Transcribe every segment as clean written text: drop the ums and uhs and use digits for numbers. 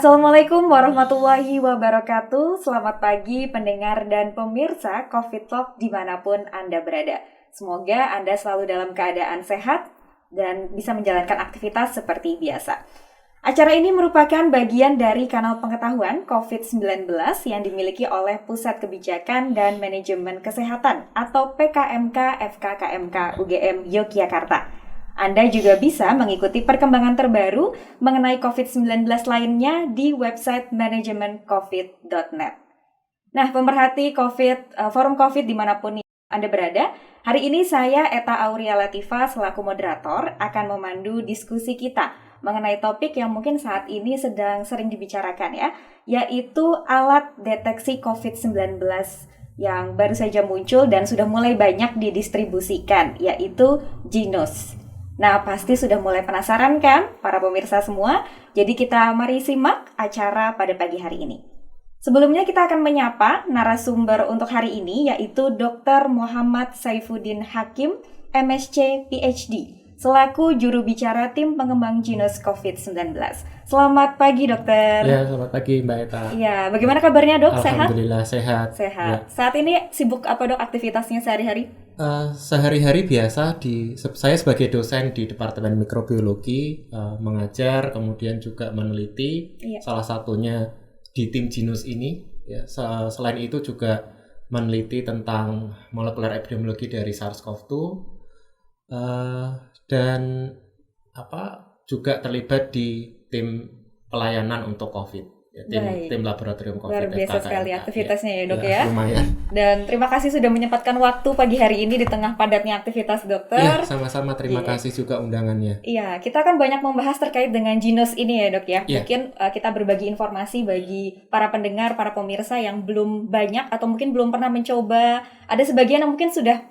Assalamualaikum warahmatullahi wabarakatuh. Selamat pagi pendengar dan pemirsa COVID Talk dimanapun Anda berada. Semoga Anda selalu dalam keadaan sehat dan bisa menjalankan aktivitas seperti biasa. Acara ini merupakan bagian dari kanal pengetahuan COVID-19 yang dimiliki oleh Pusat Kebijakan dan Manajemen Kesehatan atau PKMK FKKMK UGM Yogyakarta. Anda juga bisa mengikuti perkembangan terbaru mengenai COVID-19 lainnya di website manajemencovid.net. Nah, pemerhati COVID, forum COVID dimanapun Anda berada, hari ini saya Eta Auria Latifa selaku moderator akan memandu diskusi kita mengenai topik yang mungkin saat ini sedang sering dibicarakan yaitu alat deteksi COVID-19 yang baru saja muncul dan sudah mulai banyak didistribusikan, yaitu Genos. Nah, pasti sudah mulai penasaran kan para pemirsa semua? Jadi kita mari simak acara pada pagi hari ini. Sebelumnya kita akan menyapa narasumber untuk hari ini yaitu Dr. Muhammad Saifuddin Hakim, MSc PhD, selaku juru bicara tim pengembang Genos COVID-19. Selamat pagi, dokter. Ya, selamat pagi, Mbak Eta. Ya, bagaimana kabarnya, dok? Alhamdulillah, sehat. Sehat. Ya. Saat ini sibuk apa, dok, aktivitasnya sehari-hari? Sehari-hari biasa saya sebagai dosen di Departemen Mikrobiologi mengajar, kemudian juga meneliti. Ya. Salah satunya di tim Genos ini. Ya, selain itu juga meneliti tentang molekuler epidemiologi dari SARS-CoV-2 dan juga terlibat di tim pelayanan untuk COVID. Ya, tim laboratorium COVID. Luar biasa sekali aktivitasnya ya, dok ya. Lumayan. Dan terima kasih sudah menyempatkan waktu pagi hari ini di tengah padatnya aktivitas dokter. Iya, sama-sama terima kasih juga undangannya. Iya, kita akan banyak membahas terkait dengan Genos ini ya, dok ya. Mungkin kita berbagi informasi bagi para pendengar, para pemirsa yang belum banyak atau mungkin belum pernah mencoba. Ada sebagian yang mungkin sudah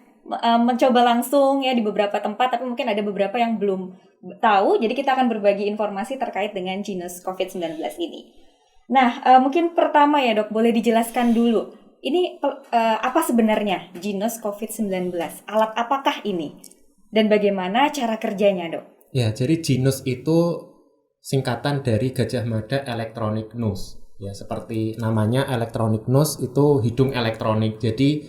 mencoba langsung ya di beberapa tempat, tapi mungkin ada beberapa yang belum tahu. Jadi kita akan berbagi informasi terkait dengan Genos COVID-19 ini. Nah, mungkin pertama ya, dok, boleh dijelaskan dulu. Ini apa sebenarnya Genos COVID-19? Alat apakah ini? Dan bagaimana cara kerjanya, dok? Ya, jadi Genos itu singkatan dari Gajah Mada Electronic Nose. Ya, seperti namanya Electronic Nose itu hidung elektronik. Jadi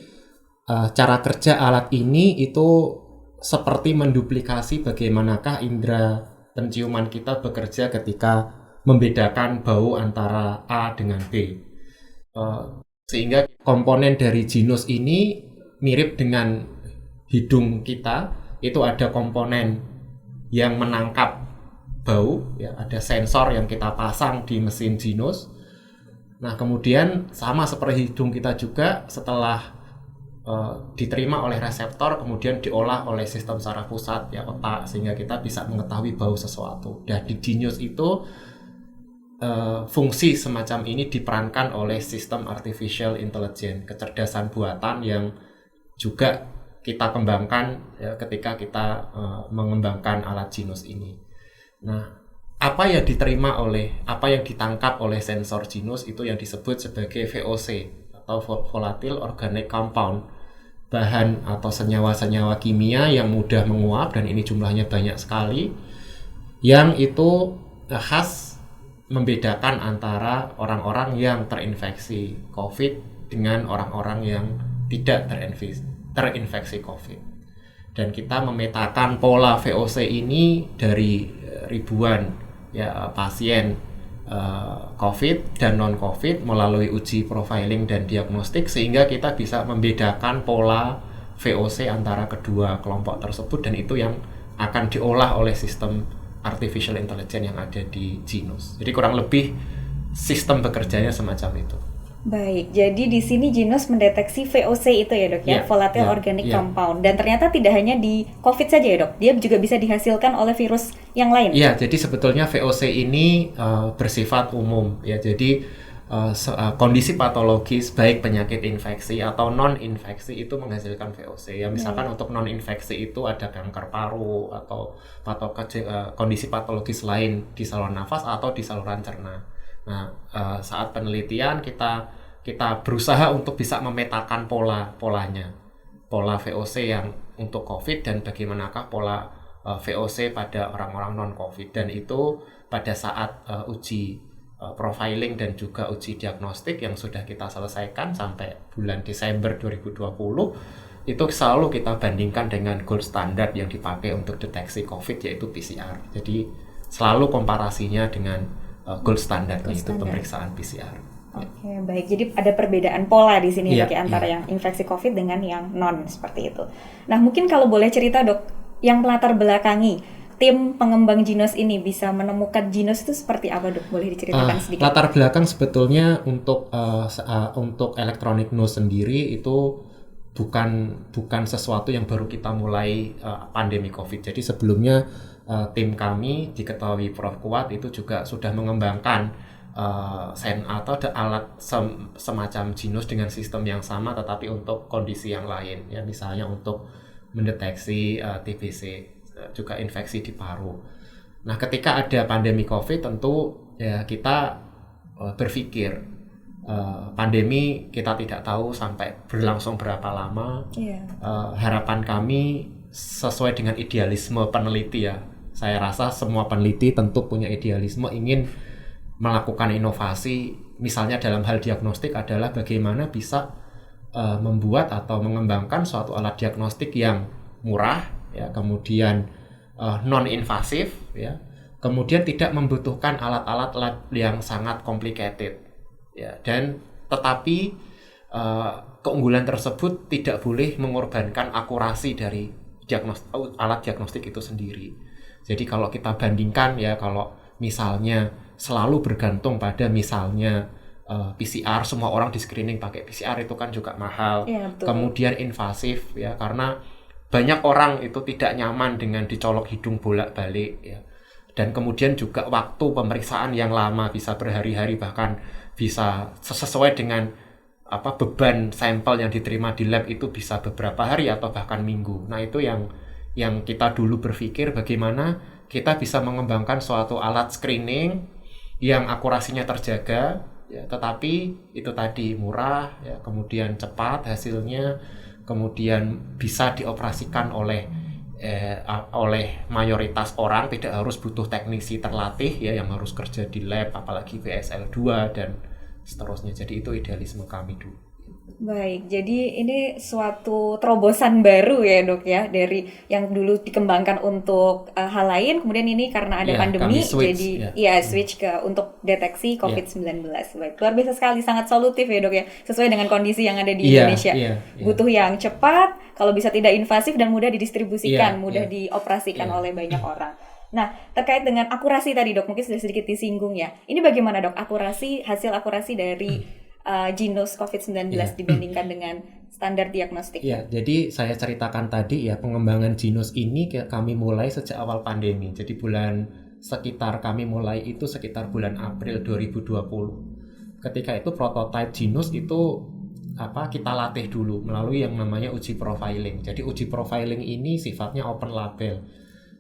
cara kerja alat ini itu seperti menduplikasi bagaimanakah indera penciuman kita bekerja ketika membedakan bau antara A dengan B. Sehingga komponen dari Genos ini mirip dengan hidung kita. Itu ada komponen yang menangkap bau, ya, ada sensor yang kita pasang di mesin Genos. Nah, kemudian sama seperti hidung kita juga, setelah diterima oleh reseptor, kemudian diolah oleh sistem saraf pusat, ya, otak, sehingga kita bisa mengetahui bau sesuatu. Dan di Genos itu fungsi semacam ini diperankan oleh sistem artificial intelligence, kecerdasan buatan yang juga kita kembangkan ya, ketika kita mengembangkan alat Genos ini. Nah, apa yang ditangkap oleh sensor Genos itu yang disebut sebagai VOC atau volatile organic compound, bahan atau senyawa-senyawa kimia yang mudah menguap, dan ini jumlahnya banyak sekali, yang itu khas membedakan antara orang-orang yang terinfeksi COVID dengan orang-orang yang tidak terinfeksi COVID. Dan kita memetakan pola VOC ini dari ribuan pasien COVID dan non-COVID melalui uji profiling dan diagnostik, sehingga kita bisa membedakan pola VOC antara kedua kelompok tersebut, dan itu yang akan diolah oleh sistem artificial intelligence yang ada di Genos. Jadi kurang lebih sistem bekerjanya semacam itu. Baik, jadi di sini Genos mendeteksi VOC itu ya, dok ya, volatile organic compound. Dan ternyata tidak hanya di COVID saja ya, dok, dia juga bisa dihasilkan oleh virus yang lain. Iya, jadi sebetulnya VOC ini bersifat umum ya. Jadi kondisi patologis baik penyakit infeksi atau non-infeksi itu menghasilkan VOC. Ya, misalkan untuk non-infeksi itu ada kanker paru atau kondisi patologis lain di saluran nafas atau di saluran cerna. Nah, saat penelitian kita berusaha untuk bisa memetakan polanya, pola VOC yang untuk COVID dan bagaimanakah pola VOC pada orang-orang non-COVID, dan itu pada saat uji profiling dan juga uji diagnostik yang sudah kita selesaikan sampai bulan Desember 2020, itu selalu kita bandingkan dengan gold standard yang dipakai untuk deteksi COVID, yaitu PCR. Jadi selalu komparasinya dengan gold standard, yaitu pemeriksaan PCR. Oke, baik. Jadi ada perbedaan pola di sini Iya, dok, antara yang infeksi COVID dengan yang non seperti itu. Nah, mungkin kalau boleh cerita dok, yang melatar belakangi tim pengembang Ginos ini bisa menemukan Ginos itu seperti apa dok? Boleh diceritakan sedikit? Latar belakang sebetulnya untuk electronic nose sendiri itu bukan sesuatu yang baru kita mulai pandemi COVID. Jadi sebelumnya tim kami diketahui Prof. Kuat itu juga sudah mengembangkan atau ada alat semacam Ginos dengan sistem yang sama tetapi untuk kondisi yang lain, ya misalnya untuk mendeteksi TBC, juga infeksi di paru. Nah, ketika ada pandemi COVID tentu ya kita berpikir pandemi kita tidak tahu sampai berlangsung berapa lama. Harapan kami sesuai dengan idealisme peneliti ya. Saya rasa semua peneliti tentu punya idealisme ingin melakukan inovasi, misalnya dalam hal diagnostik adalah bagaimana bisa membuat atau mengembangkan suatu alat diagnostik yang murah, ya, kemudian non-invasif, ya, kemudian tidak membutuhkan alat-alat lab yang sangat complicated, ya, dan tetapi keunggulan tersebut tidak boleh mengorbankan akurasi dari alat diagnostik itu sendiri. Jadi kalau kita bandingkan ya, kalau misalnya selalu bergantung pada misalnya PCR, semua orang di screening pakai PCR itu kan juga mahal. Ya, kemudian invasif ya, karena banyak orang itu tidak nyaman dengan dicolok hidung bolak-balik ya. Dan kemudian juga waktu pemeriksaan yang lama, bisa berhari-hari, bahkan bisa sesuai dengan beban sampel yang diterima di lab itu bisa beberapa hari atau bahkan minggu. Nah, itu yang kita dulu berpikir bagaimana kita bisa mengembangkan suatu alat screening yang akurasinya terjaga, ya, tetapi itu tadi murah, ya, kemudian cepat hasilnya, kemudian bisa dioperasikan oleh mayoritas orang, tidak harus butuh teknisi terlatih ya yang harus kerja di lab, apalagi VSL2 dan seterusnya. Jadi itu idealisme kami dulu. Baik, jadi ini suatu terobosan baru ya dok ya, dari yang dulu dikembangkan untuk hal lain, kemudian ini karena ada pandemi switch, jadi switch ke untuk deteksi COVID-19. Baik, luar biasa sekali, sangat solutif ya dok ya, sesuai dengan kondisi yang ada di Indonesia. Butuh yang cepat, kalau bisa tidak invasif dan mudah didistribusikan, mudah dioperasikan oleh banyak orang. Nah, terkait dengan akurasi tadi dok, mungkin sudah sedikit disinggung ya. Ini bagaimana dok hasil akurasi dari Ginos COVID-19 dibandingkan dengan standar diagnostik? Ya, jadi saya ceritakan tadi ya, pengembangan Ginos ini kami mulai sejak awal pandemi. Jadi kami mulai itu sekitar bulan April 2020. Ketika itu prototipe Ginos itu kita latih dulu melalui yang namanya uji profiling. Jadi uji profiling ini sifatnya open label.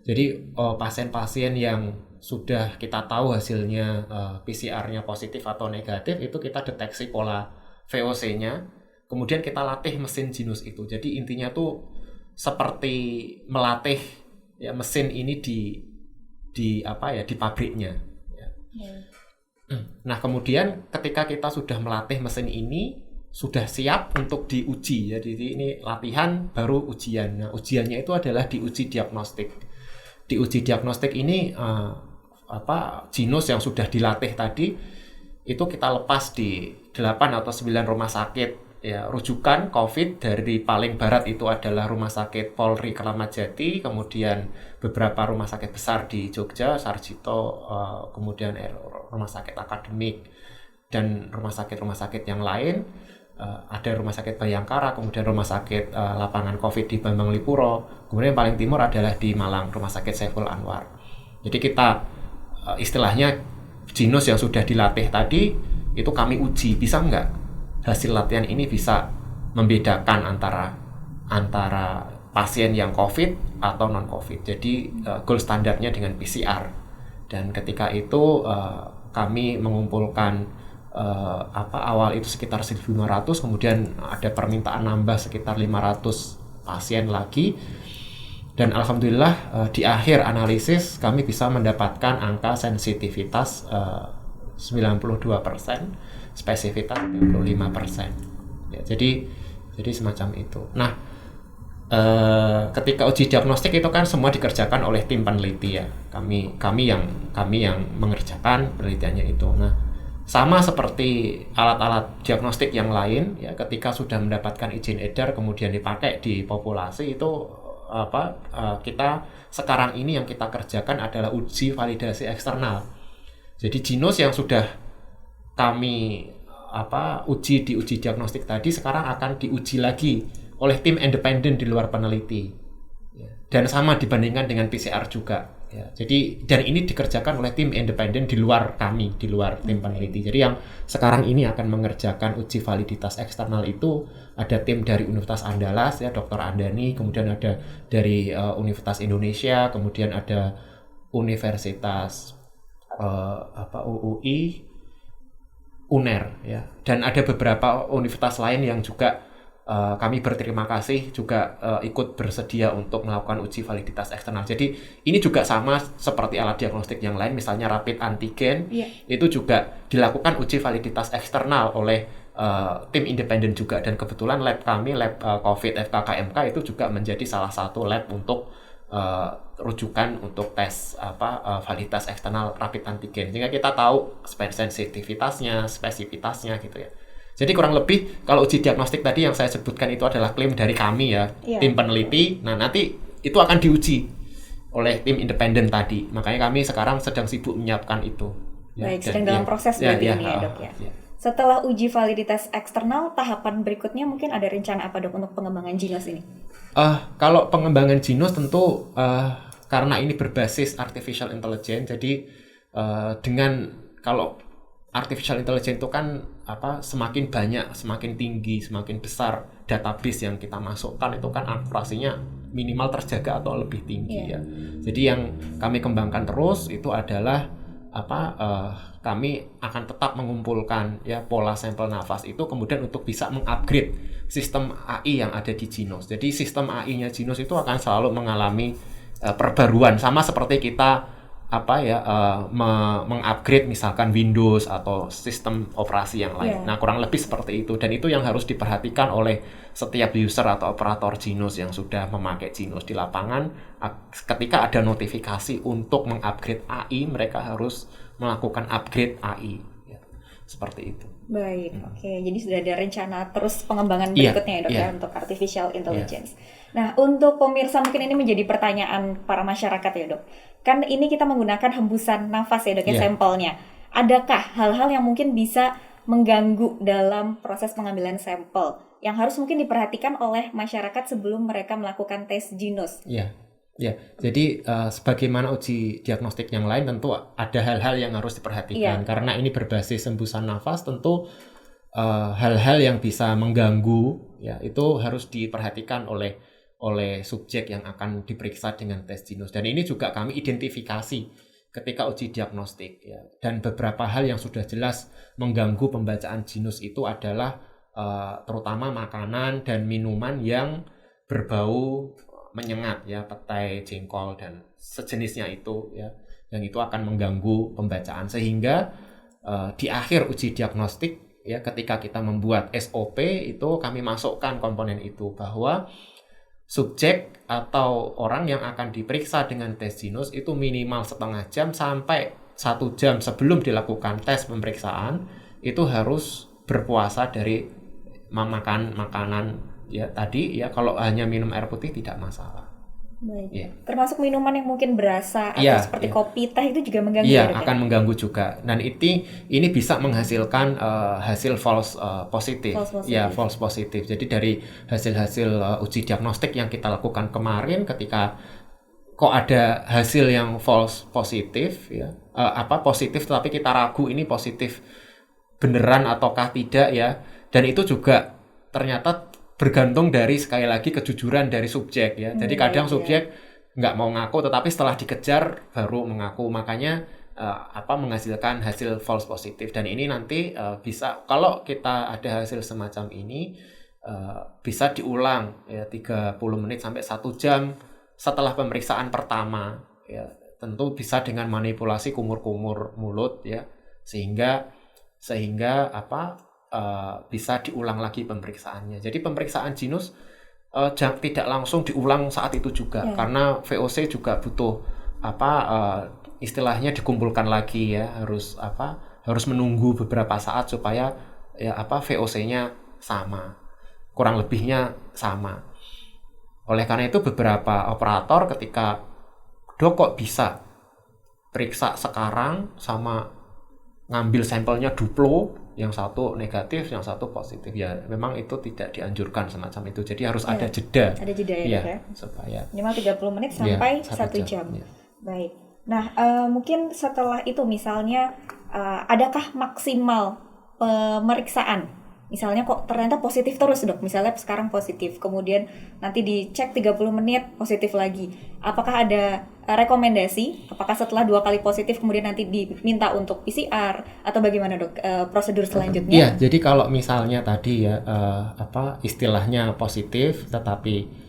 Jadi pasien-pasien yang sudah kita tahu hasilnya PCR-nya positif atau negatif, itu kita deteksi pola VOC-nya, kemudian kita latih mesin Ginos itu. Jadi intinya tuh seperti melatih ya mesin ini di pabriknya. Ya. Nah, kemudian ketika kita sudah melatih mesin ini, sudah siap untuk diuji ya. Jadi ini latihan baru ujian. Nah, ujiannya itu adalah di uji diagnostik. Di uji diagnostik ini Ginos yang sudah dilatih tadi itu kita lepas di 8 atau 9 rumah sakit ya rujukan COVID. Dari paling barat itu adalah Rumah Sakit Polri Kramat Jati, kemudian beberapa rumah sakit besar di Jogja, Sarjito, kemudian rumah sakit akademik dan rumah sakit yang lain. Ada Rumah Sakit Bayangkara, kemudian Rumah Sakit lapangan COVID di Bambang Lipuro, kemudian yang paling timur adalah di Malang, Rumah Sakit Saiful Anwar. Jadi kita istilahnya Ginos yang sudah dilatih tadi itu kami uji, bisa nggak hasil latihan ini bisa membedakan antara pasien yang COVID atau non COVID. Jadi gold standarnya dengan PCR. Dan ketika itu kami mengumpulkan awal itu sekitar 1.500, kemudian ada permintaan nambah sekitar 500 pasien lagi. Dan alhamdulillah di akhir analisis kami bisa mendapatkan angka sensitivitas 92%, spesifitas 35%. Ya, jadi semacam itu. Nah, ketika uji diagnostik itu kan semua dikerjakan oleh tim peneliti ya. Kami yang mengerjakan penelitiannya itu. Nah, sama seperti alat-alat diagnostik yang lain ya, ketika sudah mendapatkan izin edar kemudian dipakai di populasi itu kita sekarang ini yang kita kerjakan adalah uji validasi eksternal. Jadi genus yang sudah kami uji di uji diagnostik tadi sekarang akan diuji lagi oleh tim independen di luar peneliti ya. Dan sama dibandingkan dengan PCR juga ya. Jadi dan ini dikerjakan oleh tim independen di luar kami, di luar tim peneliti. Jadi yang sekarang ini akan mengerjakan uji validitas eksternal itu ada tim dari Universitas Andalas ya, Dr. Andani, kemudian ada dari Universitas Indonesia, kemudian ada Universitas UUI, UNER ya, dan ada beberapa universitas lain yang juga kami berterima kasih juga ikut bersedia untuk melakukan uji validitas eksternal. Jadi ini juga sama seperti alat diagnostik yang lain, misalnya rapid antigen, itu juga dilakukan uji validitas eksternal oleh tim independen juga, dan kebetulan lab kami, lab COVID FKKMK itu juga menjadi salah satu lab untuk rujukan untuk tes validitas eksternal rapid antigen, sehingga kita tahu sensitivitasnya, spesifitasnya gitu ya. Jadi kurang lebih kalau uji diagnostik tadi yang saya sebutkan itu adalah klaim dari kami ya, tim peneliti. Nah, nanti itu akan diuji oleh tim independen tadi. Makanya kami sekarang sedang sibuk menyiapkan itu. Baik, sedang dalam proses berarti ini ya, Dok ya. Setelah uji validitas eksternal, tahapan berikutnya mungkin ada rencana apa, Dok, untuk pengembangan genus ini? Kalau pengembangan genus tentu karena ini berbasis artificial intelligence, jadi dengan kalau artificial intelligence itu kan semakin banyak, semakin tinggi, semakin besar database yang kita masukkan, itu kan akurasinya minimal terjaga atau lebih tinggi ya. Jadi yang kami kembangkan terus itu adalah kami akan tetap mengumpulkan ya pola sampel nafas itu, kemudian untuk bisa mengupgrade sistem AI yang ada di genus. Jadi sistem AI-nya genus itu akan selalu mengalami perbaruan, sama seperti kita mengupgrade misalkan Windows atau sistem operasi yang lain. Nah, kurang lebih seperti itu, dan itu yang harus diperhatikan oleh setiap user atau operator genus yang sudah memakai genus di lapangan. Ketika ada notifikasi untuk mengupgrade AI, mereka harus melakukan upgrade AI ya. Seperti itu. Baik, oke. Jadi sudah ada rencana terus pengembangan berikutnya ya, Dok, ya, untuk artificial intelligence. Nah, untuk pemirsa mungkin ini menjadi pertanyaan para masyarakat ya, Dok. Kan ini kita menggunakan hembusan nafas ya, Dok, ya, sampelnya. Adakah hal-hal yang mungkin bisa mengganggu dalam proses pengambilan sampel yang harus mungkin diperhatikan oleh masyarakat sebelum mereka melakukan tes genus? Ya, jadi sebagaimana uji diagnostik yang lain tentu ada hal-hal yang harus diperhatikan karena ini berbasis hembusan nafas. Tentu hal-hal yang bisa mengganggu ya itu harus diperhatikan oleh subjek yang akan diperiksa dengan tes genus, dan ini juga kami identifikasi ketika uji diagnostik ya. Dan beberapa hal yang sudah jelas mengganggu pembacaan genus itu adalah terutama makanan dan minuman yang berbau menyengat ya, petai, jengkol dan sejenisnya itu ya, yang itu akan mengganggu pembacaan, sehingga di akhir uji diagnostik ya, ketika kita membuat SOP itu kami masukkan komponen itu, bahwa subjek atau orang yang akan diperiksa dengan tes genus itu minimal setengah jam sampai 1 jam sebelum dilakukan tes pemeriksaan itu harus berpuasa dari makan makanan ya tadi ya. Kalau hanya minum air putih tidak masalah. Baik. Termasuk minuman yang mungkin berasa atau seperti kopi, teh itu juga mengganggu. Akan mengganggu juga. Dan ini bisa menghasilkan hasil false positif. False positif. Jadi dari hasil-hasil uji diagnostik yang kita lakukan kemarin, ketika kok ada hasil yang false positif ya, positif tapi kita ragu ini positif beneran ataukah tidak ya. Dan itu juga ternyata bergantung dari sekali lagi kejujuran dari subjek ya. Jadi kadang subjek nggak mau ngaku, tetapi setelah dikejar baru mengaku. Makanya menghasilkan hasil false positif. Dan ini nanti bisa, kalau kita ada hasil semacam ini bisa diulang ya 30 menit sampai 1 jam setelah pemeriksaan pertama ya. Tentu bisa dengan manipulasi kumur-kumur mulut ya. sehingga bisa diulang lagi pemeriksaannya. Jadi pemeriksaan jinus tidak langsung diulang saat itu juga, karena VOC juga butuh istilahnya dikumpulkan lagi ya, harus menunggu beberapa saat supaya VOC-nya sama, kurang lebihnya sama. Oleh karena itu beberapa operator ketika dok kok bisa periksa sekarang sama ngambil sampelnya duplo, yang satu negatif, yang satu positif, ya memang itu tidak dianjurkan semacam itu. Jadi harus ada jeda. Ada jeda ya, supaya minimal 30 menit sampai 1 jam. Ya. Baik. Nah, mungkin setelah itu misalnya adakah maksimal pemeriksaan? Misalnya kok ternyata positif terus dok, misalnya sekarang positif, kemudian nanti dicek 30 menit positif lagi. Apakah ada rekomendasi? Apakah setelah 2 kali positif kemudian nanti diminta untuk PCR atau bagaimana dok prosedur selanjutnya? Iya, jadi kalau misalnya tadi ya istilahnya positif tetapi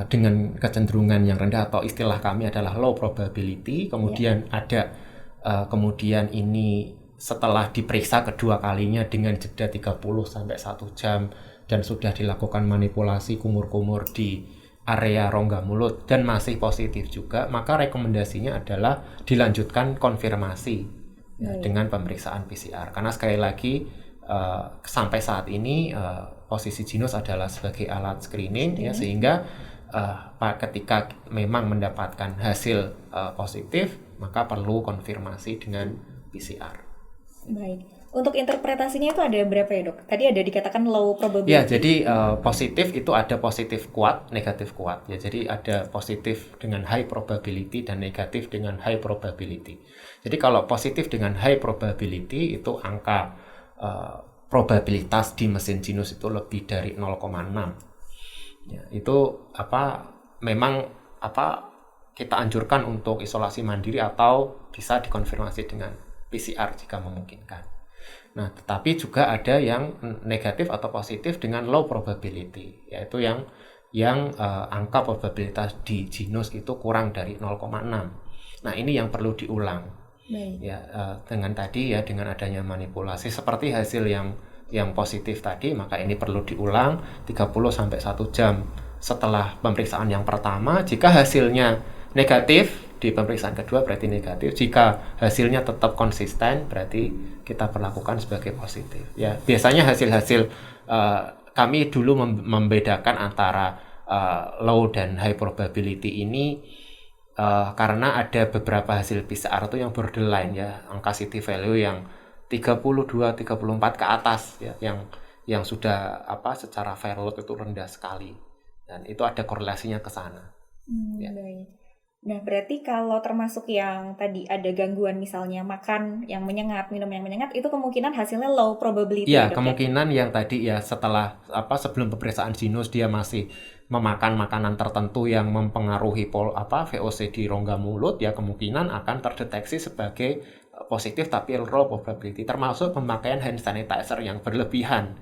dengan kecenderungan yang rendah atau istilah kami adalah low probability, kemudian ada kemudian ini setelah diperiksa kedua kalinya dengan jeda 30 sampai 1 jam dan sudah dilakukan manipulasi kumur-kumur di area rongga mulut dan masih positif juga, maka rekomendasinya adalah dilanjutkan konfirmasi dengan pemeriksaan PCR. Karena sekali lagi sampai saat ini posisi Jinus adalah sebagai alat screening ya, sehingga ketika memang mendapatkan hasil positif maka perlu konfirmasi dengan PCR. Baik. Untuk interpretasinya itu ada berapa ya dok? Tadi ada dikatakan low probability. Ya, jadi positif itu ada positif kuat, negatif kuat. Ya, jadi ada positif dengan high probability dan negatif dengan high probability. Jadi kalau positif dengan high probability itu angka probabilitas di mesin Jinus itu lebih dari 0,6. Ya, itu memang kita anjurkan untuk isolasi mandiri atau bisa dikonfirmasi dengan PCR jika memungkinkan. Nah, tetapi juga ada yang negatif atau positif dengan low probability, yaitu yang angka probabilitas di Jinus itu kurang dari 0,6. Nah, ini yang perlu diulang. Ya, dengan tadi ya, dengan adanya manipulasi seperti hasil yang positif tadi, maka ini perlu diulang 30 sampai 1 jam setelah pemeriksaan yang pertama. Jika hasilnya negatif, di pemeriksaan kedua berarti negatif. Jika hasilnya tetap konsisten, berarti kita perlakukan sebagai positif. Ya, biasanya hasil-hasil kami dulu membedakan antara low dan high probability ini karena ada beberapa hasil PCR itu yang borderline ya, angka CT value yang 32, 34 ke atas ya, yang sudah secara viral load itu rendah sekali, dan itu ada korelasinya ke sana. Ya. Baik. Nah, berarti kalau termasuk yang tadi ada gangguan misalnya makan yang menyengat, minum yang menyengat, itu kemungkinan hasilnya low probability. Iya, kemungkinan yang tadi ya setelah sebelum pemeriksaan Jinus dia masih memakan makanan tertentu yang mempengaruhi VOC di rongga mulut, ya kemungkinan akan terdeteksi sebagai positif tapi low probability, termasuk pemakaian hand sanitizer yang berlebihan.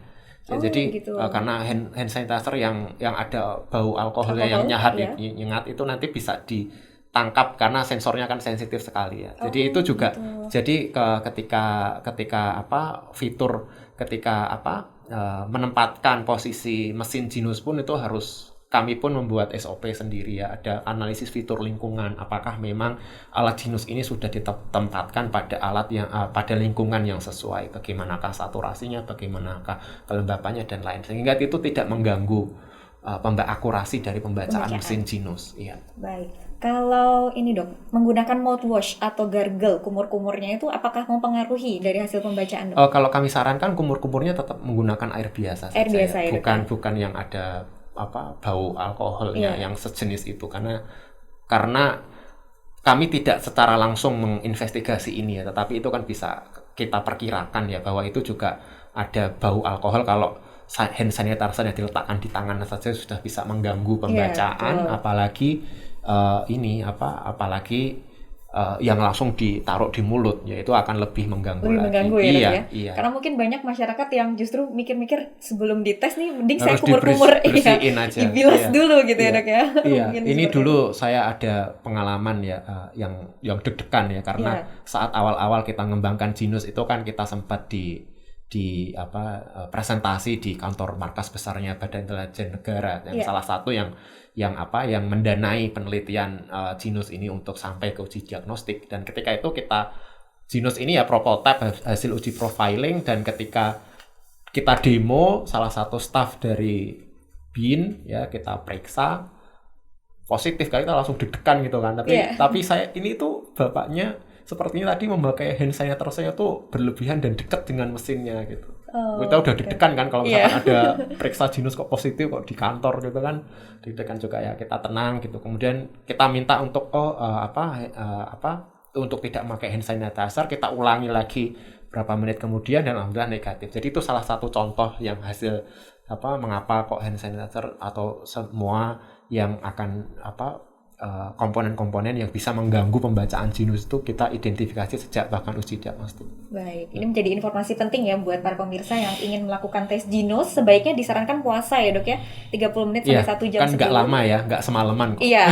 Ya, jadi gitu. Karena hand sanitizer yang ada bau alkoholnya yang nyengat itu nanti bisa ditangkap karena sensornya kan sensitif sekali ya. Jadi itu juga gitu. Jadi ketika fitur menempatkan posisi mesin Jinus pun itu harus kami pun membuat SOP sendiri ya, ada analisis fitur lingkungan, apakah memang alat Jinus ini sudah ditempatkan pada pada lingkungan yang sesuai, bagaimanakah saturasinya, bagaimanakah kelembapannya dan lain, sehingga itu tidak mengganggu akurasi dari pembacaan mesin Jinus. Iya. Baik. Kalau ini dok, menggunakan mouthwash atau gargle kumur-kumurnya itu apakah mempengaruhi dari hasil pembacaan dok? Kalau kami sarankan kumur-kumurnya tetap menggunakan air biasa saja, ya, bukan yang ada bau alkoholnya yang sejenis itu, karena kami tidak secara langsung menginvestigasi ini ya, tetapi itu kan bisa kita perkirakan ya bahwa itu juga ada bau alkohol. Kalau hand sanitizer yang diletakkan di tangan saja sudah bisa mengganggu pembacaan, apalagi yang langsung ditaruh di mulut, ya itu akan lebih mengganggu Lebih lagi. mengganggu ya, Iya, Dok, ya? iya. Karena mungkin banyak masyarakat yang justru mikir-mikir sebelum dites nih mending Harus saya kumur-kumur dibersihin aja. dibilas Iya. dulu gitu ya, Iya. Dok ya. Iya, Mungkin ini seperti dulu saya ada pengalaman ya yang deg-degan ya, karena saat awal-awal kita ngembangkan Genus itu kan kita sempat di presentasi di kantor markas besarnya Badan Intelijen Negara, yang salah satu yang mendanai penelitian Genus ini untuk sampai ke uji diagnostik. Dan ketika itu Genus ini ya prototipe hasil uji profiling, dan ketika kita demo salah satu staf dari BIN ya, kita periksa positif, kita langsung deg-degan gitu kan. Tapi saya ini tuh bapaknya sepertinya tadi memakai hand sanitizer saya tuh berlebihan dan dekat dengan mesinnya gitu. Kita udah deg-degan kan kalau misalkan ada periksa Genus kok positif kok di kantor gitu kan. Deg-degan juga ya, kita tenang gitu. Kemudian kita minta untuk untuk tidak memakai hand sanitizer, kita ulangi lagi berapa menit kemudian dan alhamdulillah negatif. Jadi itu salah satu contoh yang hasil mengapa kok hand sanitizer atau semua yang akan komponen-komponen yang bisa mengganggu pembacaan Genus itu kita identifikasi sejak bahkan uji diagnostik. Baik, ini menjadi informasi penting ya buat para pemirsa yang ingin melakukan tes Genus. Sebaiknya disarankan puasa ya, Dok ya, 30 menit sampai 1 jam kan nggak lama ya, nggak semalaman kok. Iya.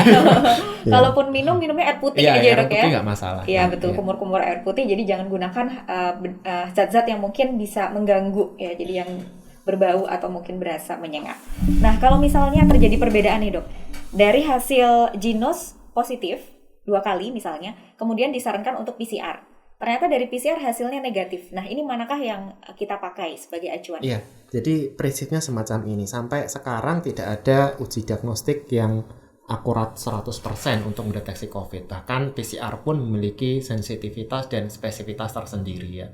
Kalaupun minumnya air putih aja, Dok ya. Air putih nggak masalah. Iya, betul, kumur-kumur air putih. Jadi jangan gunakan zat-zat yang mungkin bisa mengganggu ya. Jadi yang berbau atau mungkin berasa menyengat. Nah, kalau misalnya terjadi perbedaan nih, Dok, dari hasil Genus positif 2 kali misalnya, kemudian disarankan untuk PCR. Ternyata dari PCR hasilnya negatif. Nah, ini manakah yang kita pakai sebagai acuan? Iya, jadi prinsipnya semacam ini. Sampai sekarang tidak ada uji diagnostik yang akurat 100% untuk mendeteksi COVID. Bahkan PCR pun memiliki sensitivitas dan spesifitas tersendiri ya.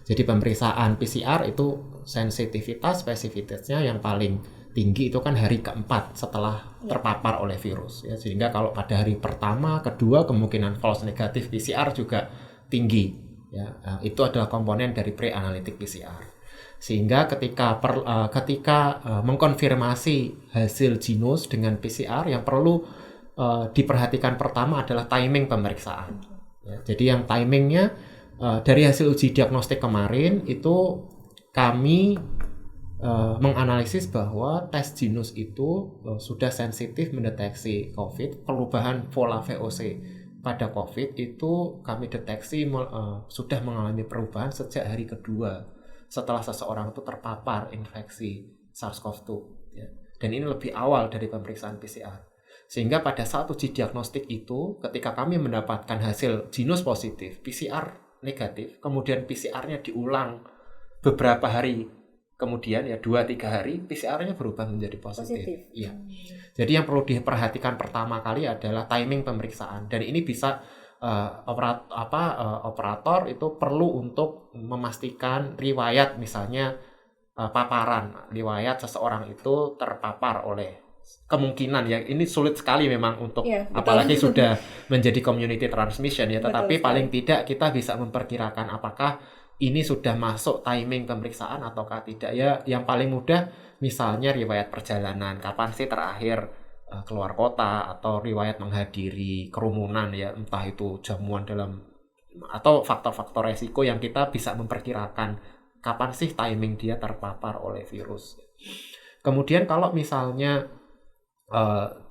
Jadi pemeriksaan PCR itu sensitivitas, spesifitasnya yang paling tinggi itu kan hari keempat setelah terpapar oleh virus ya. Sehingga kalau pada hari pertama, kedua kemungkinan false negatif PCR juga tinggi ya. Itu adalah komponen dari pre-analytic PCR. Sehingga ketika mengkonfirmasi hasil Genus dengan PCR, yang perlu diperhatikan pertama adalah timing pemeriksaan ya. Jadi yang timingnya dari hasil uji diagnostik kemarin itu kami menganalisis bahwa tes Genus itu sudah sensitif mendeteksi COVID. Perubahan pola VOC pada COVID itu kami deteksi sudah mengalami perubahan sejak hari kedua setelah seseorang itu terpapar infeksi SARS-CoV-2 ya. Dan ini lebih awal dari pemeriksaan PCR. Sehingga pada saat uji diagnostik itu, ketika kami mendapatkan hasil Genus positif, PCR negatif, kemudian PCR-nya diulang beberapa hari kemudian ya 2-3 hari, PCR-nya berubah menjadi positif. Iya. Jadi yang perlu diperhatikan pertama kali adalah timing pemeriksaan, dan ini bisa operator itu perlu untuk memastikan riwayat, misalnya paparan, riwayat seseorang itu terpapar oleh, kemungkinan ya ini sulit sekali memang untuk apalagi sudah menjadi community transmission ya, tetapi paling tidak kita bisa memperkirakan apakah ini sudah masuk timing pemeriksaan ataukah tidak ya. Yang paling mudah misalnya riwayat perjalanan, kapan sih terakhir keluar kota, atau riwayat menghadiri kerumunan ya, entah itu jamuan dalam atau faktor-faktor resiko yang kita bisa memperkirakan kapan sih timing dia terpapar oleh virus. Kemudian kalau misalnya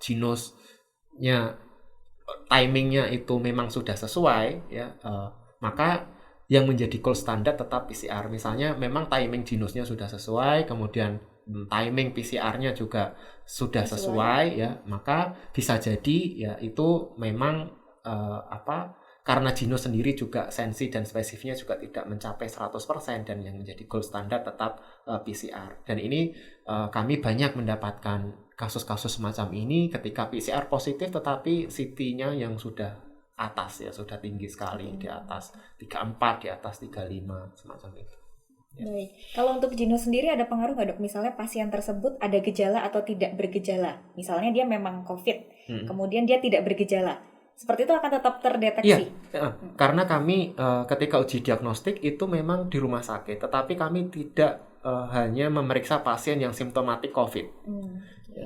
Genusnya timingnya itu memang sudah sesuai ya, maka yang menjadi gold standard tetap PCR. Misalnya memang timing Genusnya sudah sesuai, kemudian timing PCR-nya juga sudah sesuai ya, maka bisa jadi ya itu memang karena Genus sendiri juga sensi dan spesifnya juga tidak mencapai 100%, dan yang menjadi gold standard tetap PCR. Dan ini kami banyak mendapatkan kasus-kasus semacam ini ketika PCR positif tetapi CT-nya yang sudah atas ya, sudah tinggi sekali, di atas 34, di atas 35 semacam itu. Ya. Baik. Kalau untuk Genus sendiri ada pengaruh nggak, Dok? Misalnya pasien tersebut ada gejala atau tidak bergejala. Misalnya dia memang COVID, kemudian dia tidak bergejala. Seperti itu akan tetap terdeteksi? Iya, karena kami ketika uji diagnostik itu memang di rumah sakit, tetapi kami tidak hanya memeriksa pasien yang simptomatik COVID.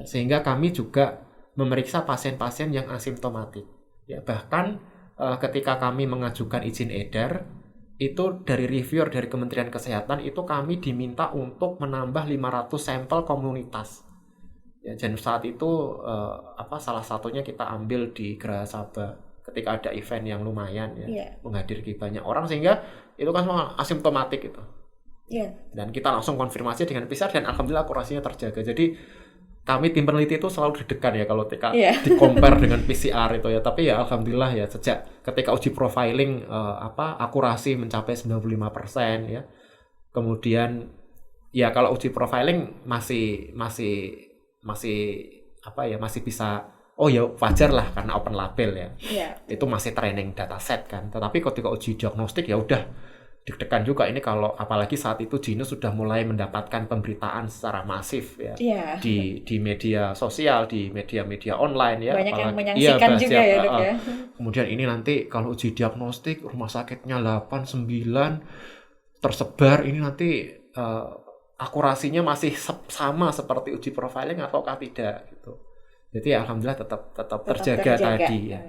Sehingga kami juga memeriksa pasien-pasien yang asimptomatik. Ya, bahkan ketika kami mengajukan izin edar, itu dari reviewer dari Kementerian Kesehatan itu kami diminta untuk menambah 500 sampel komunitas. Ya, dan saat itu salah satunya kita ambil di Geraha Sabah ketika ada event yang lumayan menghadirkan banyak orang, sehingga itu kan semua asimptomatik itu. Dan kita langsung konfirmasi dengan PCR dan alhamdulillah akurasinya terjaga. Jadi kami tim peneliti itu selalu deg-degan ya kalau di-compare dengan PCR itu ya. Tapi ya alhamdulillah ya, sejak ketika uji profiling akurasi mencapai 95% ya. Kemudian ya kalau uji profiling masih bisa, oh ya wajar lah karena open label ya. Itu masih training dataset kan. Tetapi ketika uji diagnostik ya udah deg-degan juga ini, kalau apalagi saat itu Genus sudah mulai mendapatkan pemberitaan secara masif ya di media sosial, di media-media online ya. Banyak yang menyaksikan juga ya dok ya. Kemudian ini nanti kalau uji diagnostik rumah sakitnya 8, 9 tersebar, ini nanti akurasinya masih sama seperti uji profiling ataukah tidak gitu. Jadi alhamdulillah tetap terjaga tadi ya.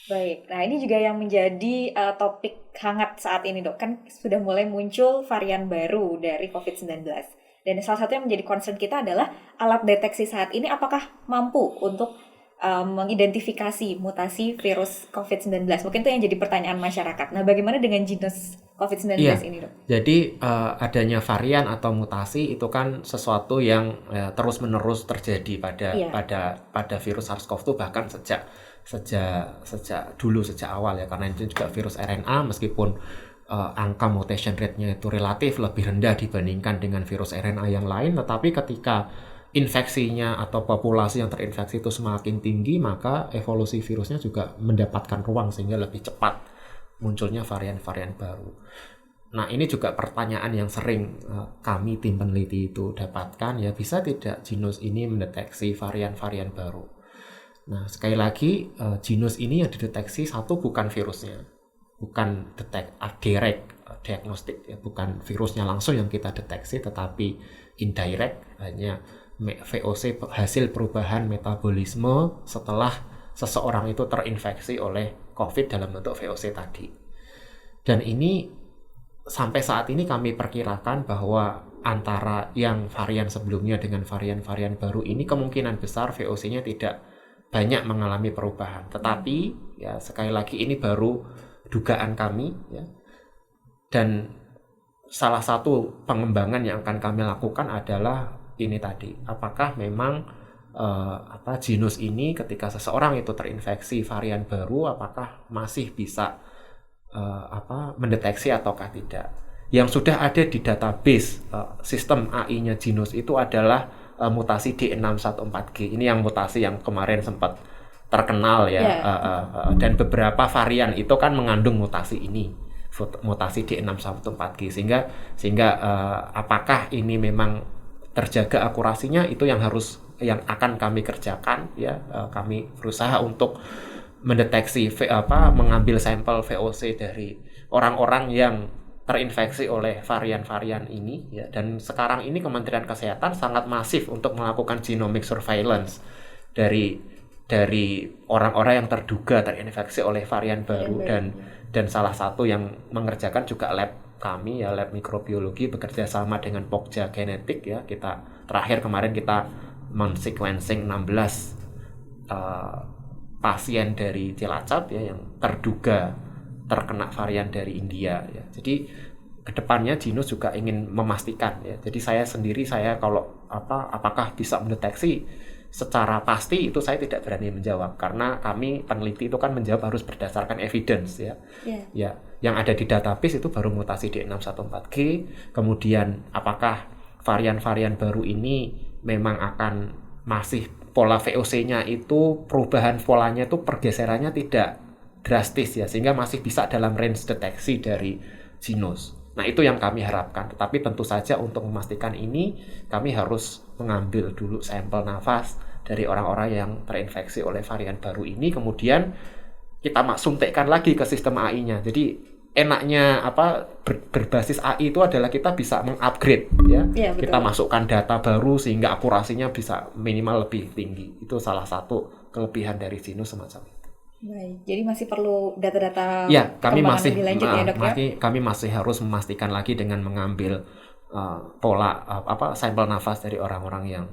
Baik, nah ini juga yang menjadi topik hangat saat ini dok, kan sudah mulai muncul varian baru dari COVID-19. Dan salah satu yang menjadi concern kita adalah alat deteksi saat ini apakah mampu untuk mengidentifikasi mutasi virus COVID-19. Mungkin itu yang jadi pertanyaan masyarakat. Nah bagaimana dengan genus COVID-19 ini dok? Jadi adanya varian atau mutasi itu kan sesuatu yang terus-menerus terjadi pada virus SARS-CoV-2 bahkan sejak awal ya, karena itu juga virus RNA meskipun angka mutation rate-nya itu relatif lebih rendah dibandingkan dengan virus RNA yang lain, tetapi ketika infeksinya atau populasi yang terinfeksi itu semakin tinggi, maka evolusi virusnya juga mendapatkan ruang sehingga lebih cepat munculnya varian-varian baru. Nah ini juga pertanyaan yang sering kami tim peneliti itu dapatkan ya, bisa tidak genus ini mendeteksi varian-varian baru. Nah sekali lagi genus ini yang dideteksi satu bukan virusnya, bukan direct diagnostik ya, bukan virusnya langsung yang kita deteksi, tetapi indirect, hanya VOC hasil perubahan metabolisme setelah seseorang itu terinfeksi oleh COVID dalam bentuk VOC tadi. Dan ini sampai saat ini kami perkirakan bahwa antara yang varian sebelumnya dengan varian-varian baru ini kemungkinan besar VOC-nya tidak banyak mengalami perubahan. Tetapi ya sekali lagi ini baru dugaan kami ya. Dan salah satu pengembangan yang akan kami lakukan adalah ini tadi, apakah memang genus ini ketika seseorang itu terinfeksi varian baru apakah masih bisa mendeteksi ataukah tidak. Yang sudah ada di database sistem AI-nya genus itu adalah mutasi D614G. Ini yang mutasi yang kemarin sempat terkenal ya. Dan beberapa varian itu kan mengandung mutasi ini, mutasi D614G, sehingga apakah ini memang terjaga akurasinya, itu yang akan kami kerjakan ya. Kami berusaha untuk mendeteksi mengambil sampel VOC dari orang-orang yang terinfeksi oleh varian-varian ini ya. Dan sekarang ini Kementerian Kesehatan sangat masif untuk melakukan genomic surveillance dari orang-orang yang terduga terinfeksi oleh varian baru. Dan salah satu yang mengerjakan juga lab kami ya, lab mikrobiologi bekerja sama dengan Pokja Genetik ya. Kita terakhir kemarin kita men-sequencing 16 pasien dari Cilacap ya yang terduga terkena varian dari India ya. Jadi kedepannya Genus juga ingin memastikan ya. Jadi saya kalau apakah bisa mendeteksi secara pasti, itu saya tidak berani menjawab karena kami peneliti itu kan menjawab harus berdasarkan evidence ya. Ya, yang ada di database itu baru mutasi D614G. Kemudian apakah varian-varian baru ini memang akan masih pola VOC-nya itu perubahan polanya itu pergeserannya tidak drastis ya, sehingga masih bisa dalam range deteksi dari genus. Nah itu yang kami harapkan, tetapi tentu saja untuk memastikan ini kami harus mengambil dulu sampel nafas dari orang-orang yang terinfeksi oleh varian baru ini, kemudian kita suntikkan lagi ke sistem AI-nya. Jadi enaknya berbasis AI itu adalah kita bisa mengupgrade ya. Kita masukkan data baru sehingga akurasinya bisa minimal lebih tinggi. Itu salah satu kelebihan dari genus semacam itu. Baik, jadi masih perlu data-data Ya, perkembangan lebih lanjut ya dok ya? kami masih harus memastikan lagi dengan mengambil pola sampel nafas dari orang-orang yang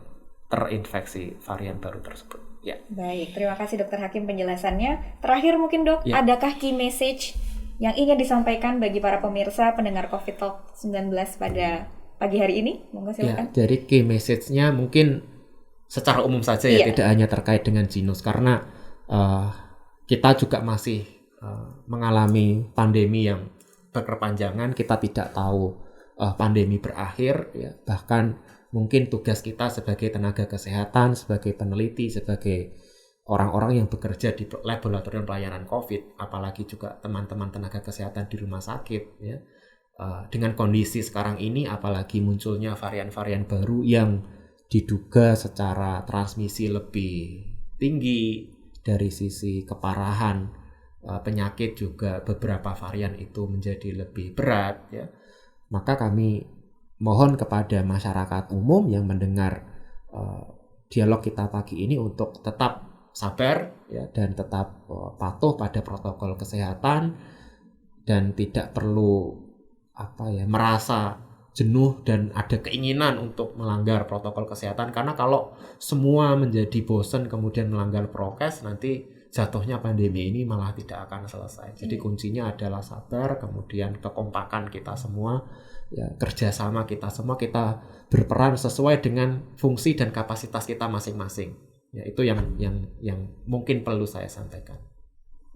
terinfeksi varian baru tersebut. Ya. Baik, terima kasih Dokter Hakim penjelasannya. Terakhir mungkin dok, Ya. adakah key message yang ingin disampaikan bagi para pemirsa pendengar COVID Talk 19 pada pagi hari ini? Monggo silakan. Ya, jadi key message-nya mungkin secara umum saja ya, tidak hanya terkait dengan Jinus, karena kita juga masih mengalami pandemi yang berkepanjangan. Kita tidak tahu pandemi berakhir, ya. Bahkan mungkin tugas kita sebagai tenaga kesehatan, sebagai peneliti, sebagai orang-orang yang bekerja di laboratorium pelayanan COVID, apalagi juga teman-teman tenaga kesehatan di rumah sakit, ya. Dengan kondisi sekarang ini, apalagi munculnya varian-varian baru yang diduga secara transmisi lebih tinggi, dari sisi keparahan penyakit juga beberapa varian itu menjadi lebih berat, ya. Maka kami mohon kepada masyarakat umum yang mendengar dialog kita pagi ini untuk tetap sabar, ya, dan tetap patuh pada protokol kesehatan dan tidak perlu merasa jenuh dan ada keinginan untuk melanggar protokol kesehatan, karena kalau semua menjadi bosan kemudian melanggar prokes, nanti jatuhnya pandemi ini malah tidak akan selesai. Jadi kuncinya adalah sabar, kemudian kekompakan kita semua, ya, kerjasama kita semua, kita berperan sesuai dengan fungsi dan kapasitas kita masing-masing. Ya, itu yang mungkin perlu saya sampaikan.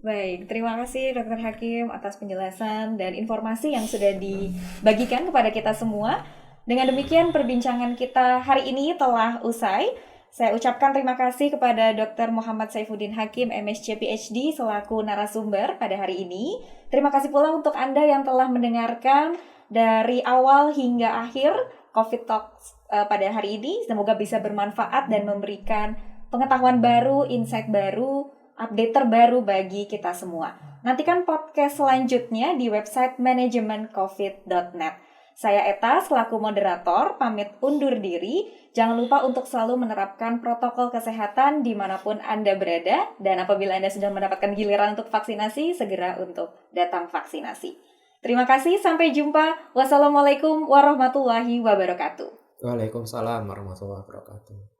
Baik, terima kasih Dr. Hakim atas penjelasan dan informasi yang sudah dibagikan kepada kita semua. Dengan demikian perbincangan kita hari ini telah usai. Saya ucapkan terima kasih kepada Dr. Muhammad Saifuddin Hakim, MSc PhD, selaku narasumber pada hari ini. Terima kasih pula untuk Anda yang telah mendengarkan dari awal hingga akhir COVID Talks pada hari ini. Semoga bisa bermanfaat dan memberikan pengetahuan baru, insight baru, update terbaru bagi kita semua. Nantikan podcast selanjutnya di website manajemencovid.net. Saya Eta selaku moderator pamit undur diri. Jangan lupa untuk selalu menerapkan protokol kesehatan dimanapun Anda berada. Dan apabila Anda sudah mendapatkan giliran untuk vaksinasi, segera untuk datang vaksinasi. Terima kasih, sampai jumpa. Wassalamualaikum warahmatullahi wabarakatuh. Waalaikumsalam warahmatullahi wabarakatuh.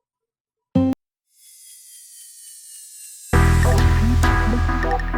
Thank you.